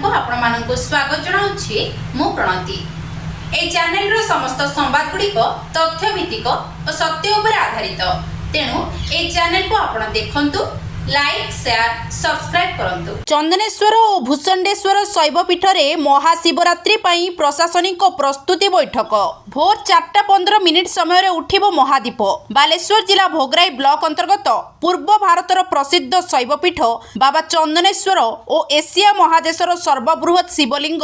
को आपण मानक स्वागत जनाउछि मु प्रणति। ए चैनल रो समस्त संवाद गुडी को तथ्य भित्तिक और सत्य उपर आधारित, तेणु ए चैनल को आपण देखंतु, लाइक शेयर सब्सक्राइब करंतु। चंदनेश्वर और भूषंडेश्वर शैवपीठ रे महाशिवरात्रि पई प्रशासनिक प्रस्तुति बैठक। भोर 4:15 समय रे उठिबो महादीप। बालेश्वर जिला भोगराई ब्लॉक अंतर्गत पूर्व भारतर प्रसिद्ध शैवपीठ बाबा चंदनेश्वर और एशिया महादेशर सर्वबृहत शिवलिंग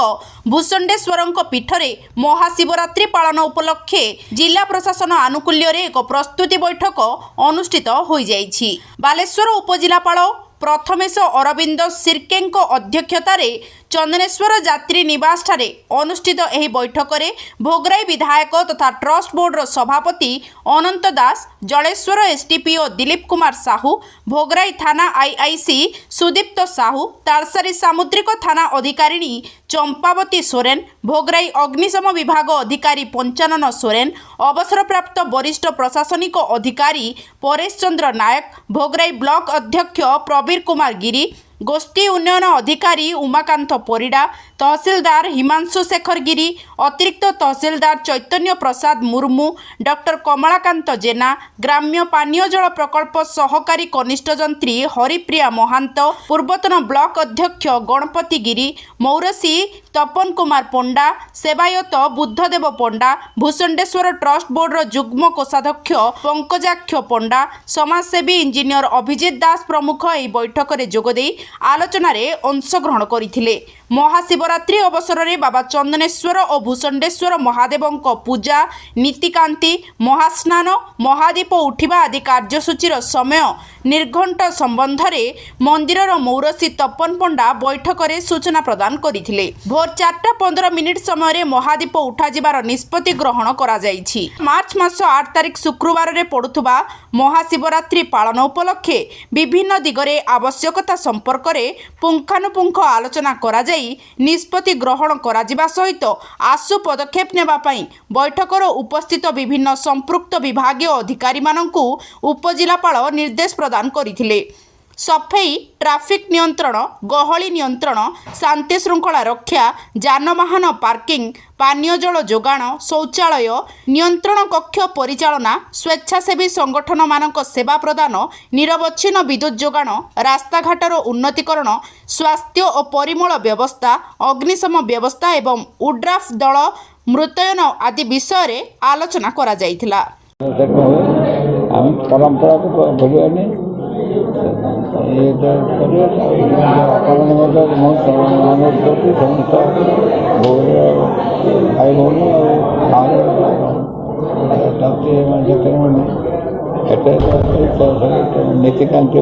भूषंडेश्वरଙ୍କ पीठरे महाशिवरात्रि पालन उपलक्षे जिला प्रशासन आनुकूल्य रे एक प्रस्तुति बैठक अनुष्ठित होई जाइछि। बालेश्वर उपजिलापाल प्रथमेश अरविंद सिरकेंको अध्यक्षतारे चंदनेश्वर यात्री निवास ठारे अनुष्ठित एही बैठक रे भोगराई विधायक तथा ट्रस्ट बोर्ड रो सभापति अनंत दास, जलेश्वर एसडीपीओ दिलीप कुमार साहू, भोगराई थाना आईआईसी सुदीप्त साहू, तालसारी सामुद्रिक थाना अधिकारिणी चंपावती सोरेन, भोगराई अग्निशम विभाग अधिकारी पंचानन सोरेन, अवसरप्राप्त वरिष्ठ प्रशासनिक अधिकारी परेश चंद्र नायक, भोगराई ब्लॉक अध्यक्ष प्रवीर कुमार गिरी, गोष्ठी उन्नयन अधिकारी उमाकांत परिडा, तहसीलदार हिमांशु शेखर गिरी, अतिरिक्त तहसीलदार चैतन्य प्रसाद मुर्मू, डॉक्टर कमलाकांत जेना, ग्राम्य पानीय जल प्रकल्प सहकारी कनिष्ठ जंत्री हरिप्रिया महांत, पूर्वतन ब्लॉक अध्यक्ष गणपति गिरी, मौरसी तपन कुमार पंडा, सेवायत बुद्धदेव पंडा, भूषंडेश्वर ट्रस्ट बोर्ड जुग्म कोषाध्यक्ष पंकजाक्ष पंडा, समाजसेवी इंजीनियर अभिजित दास प्रमुख ଏହି ବୈଠକରେ ଯୋଗଦେଇ ଆଲୋଚନାରେ ଅଂଶଗ୍ରହଣ କରିଥିଲେ। महाशिवरात्रि अवसर में बाबा चंदनेश्वर और भूषंडेश्वर महादेवଙ୍କ पूजा, नीतिकांति, महास्नान, महादीप उठिबा आदि कार्यसूचीर समय निर्घंट संबंध में मंदिरर मौरसी तपन पंडा बैठक में सूचना प्रदान करथिले। भोर 4:15 समय महादीप उठाଯିबार निष्पत्ति ग्रहण करा जाइछि। मार्च मास 8 तारिख शुक्रवार रे पड़ुथुबा महाशिवरात्रि पालन उपलक्षे विभिन्न दिगरे आवश्यकता संपर्क में पुंखानुपुंख आलोचना करा निष्पत्ति ग्रहण करा जिबा सहित आशु पदक्षेप नेबा पई बैठकर उपस्थित विभिन्न संपृक्त विभागीय अधिकारी माननकु उपजिलापाल निर्देश प्रदान करिथिले। सफाई, ट्राफिक नियंत्रण, गहली नियंत्रण, शांति श्रृंखला रक्षा, जानवाहन पार्किंग, पानीय जल जोगाण, शौचालय, नियंत्रण कक्ष परिचालना, स्वेच्छासेवी संगठन मानक सेवा प्रदान, निरवच्छिन्न विद्युत जोगाण, रास्ताघाटर उन्नतीकरण, स्वास्थ्य और परिमल व्यवस्था, अग्निशम व्यवस्था एवं उड्राफ दल मृतयन आदि विषय रे आलोचना करा जाइथिला। परंपरा को भूलियानी भाई भौणी नीतिकांति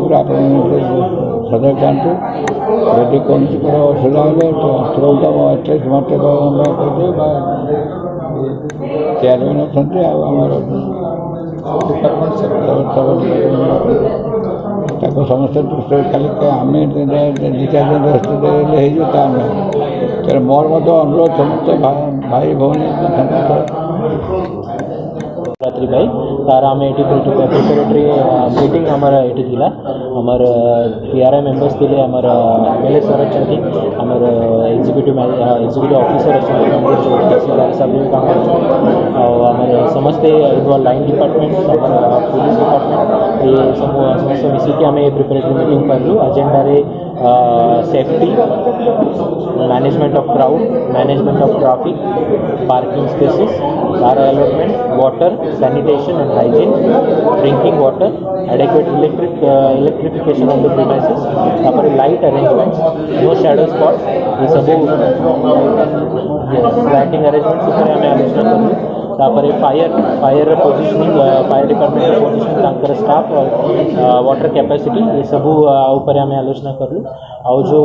सजग जातु यदि कौन असुविधा तुरंत एड्रेस मत चेयरमैन अच्छा समस्त दृष्टि खाली आम दि चार दिन हो मोर अनुरोध समस्त भाई भौणी रात्रि भाई तार आम ये प्रिपेरेटरी मीटिंग आमर ये थिला आमर पीआरआई मेंबर्स थे आमर एमएलए सर अच्छा आमर एग्जीक्यूटिव ऑफिसर अच्छा तहसीलदार सब भी काम कर समस्ते लाइन डिपार्टमेंट पुलिस डिपार्टमेंट ये सब समस्त मिसिकी आम प्रिपेरेटरी मीटिंग करूँ एजेंडा रे safety, management of crowd, management of traffic, parking spaces, car allotment, water, sanitation and hygiene, drinking water, adequate electrification of the premises, तापर light arrangements, no shadow spot, ये सब लाइटिंग अरेंजमेंट्स ऊपर आम आलोचना करूँ। तापर fire positioning, fire department positioning tanker staff और water capacity ये सब ऊपर आम आलोचना करूँ। और जो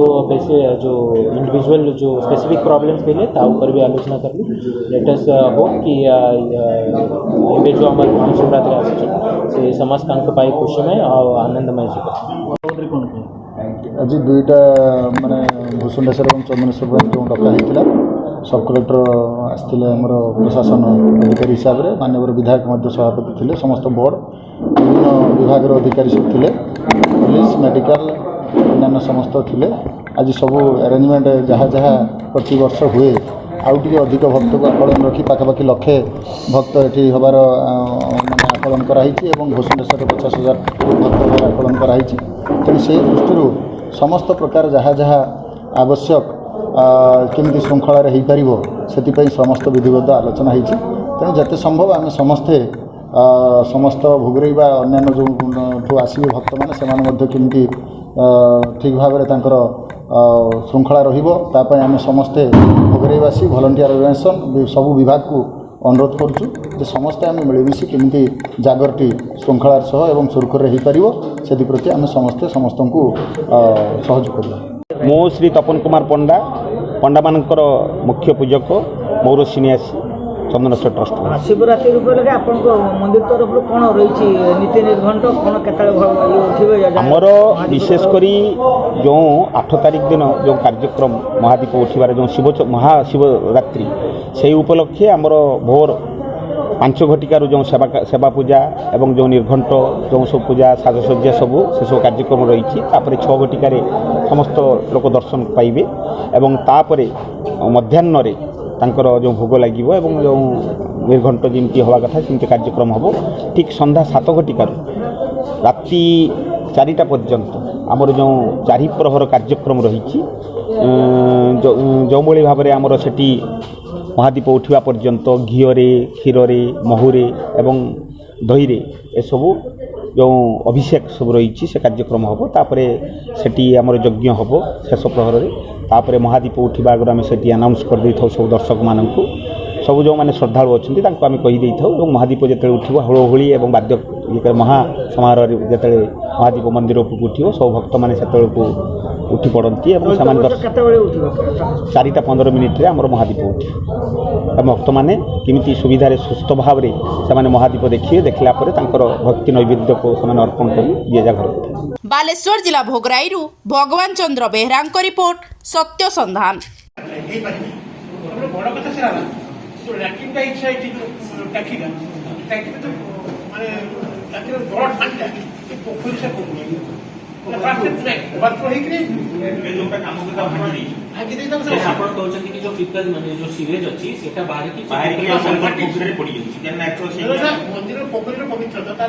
जो इंडिविजुअल जो स्पेसिफिक प्रॉब्लम्स थे ऊपर भी आलोचना करूँ। लेट अस होप कि ये जो आम महाशिवरात्रि आसी समस्त खुशीमय और आनंदमय जीवन। आज दुईटा माने भूषंडेश्वर और चंदनेश्वर जो डका होता सब कलेक्टर आसते आमर प्रशासन अधिकारी हिसाब से माननीय विधायक सभापति थे समस्त बोर्ड विभिन्न विभाग अधिकारी सब थे पुलिस मेडिकल अन्य समस्त थे आज सब अरेंजमेंट जहाँ जहाँ प्रति वर्ष हुए आउ टिके अधिक भक्त को आकलन रखी पाखापाखि लक्षे भक्त ये हबार माने आकलन कराई भूषणेश्वर 50,000 भक्त हबार आकलन कराई तेणु से दृष्टि समस्त प्रकार जहाँ जहाँ आवश्यक केमती श्रृंखला हो पार से समस्त विधिवत आलोचना होती तेणु जिते संभव आम समस्ते समस्त भोगरे अन्य जो आसवे भक्त मैंने केमती ठीक भाव में श्रृंखला रही आम समस्ते भोगरेवासी भलंटियर अर्गानाइजेशन सबू विभाग को अनुरोध करुँ समस्ते आम मिलमिशि केमती जागरटी श्रृंखलार सह एवं सुरखुर हो पार से प्रति आम समस्ते समस्त को सहयोग करवा। मो श्री तपन कुमार पंडा पंडा मानकर मुख्य पूजक मौर सिनियासी चंदनेश्वर ट्रस्ट शिवरात्रि उपलक्षे आपण मंदिर तरफ कौन रही नीति निर्घंट कौन के आमर विशेषकर जो 8 तारिख दिन जो कार्यक्रम महादीप उठार जो शिव महाशिवरात्रि से उपलक्षे आमर भोर 5 घटिकार जो सेवा पूजा एवं जो निर्घंट जो सब पूजा साजसज्जा सबू से सब कार्यक्रम रही 6 घटिकार समस्त लोक दर्शन पाइबे एवं तापरे मध्याह्न तांकर जो भोग लगे एवं जो निर्घंट जमी हवा कथा सेमती कार्यक्रम हम ठीक संध्या 7 घटिकार राति 4टा पर्यंत आमर जो 4 प्रहर कार्यक्रम रही जो भाव में आमर सेठी महादीप उठा पर्यंत घीरे क्षीर महुरे एवं दही एसबू जो अभिषेक सब रही से कार्यक्रम हम तापर सेठी आमर यज्ञ हम शेष प्रहर तापर महादीप उठा आगे आम से अनाउंस कर दे था सब दर्शक मानक सब जो मैंने श्रद्धालु अच्छा आम कहीदे था महादीप जो उठो हुलहुली और वाद्य महा समारोह जो महादीप मंदिर को उठो सब भक्त मैंने से उठी पड़ती 4टा 15 मिनिट्रे आम महादीप उठे भक्त मैंने किमिति सुविधा सुस्थ भाव से महादीप देखिए देखला भक्ति नैवेद्य को अर्पण कर ये जा घर बालेश्वर जिला भोगराई भगवान चंद्र बेहरा रिपोर्ट सत्य संधान। मंदिर पोखरी पवित्रता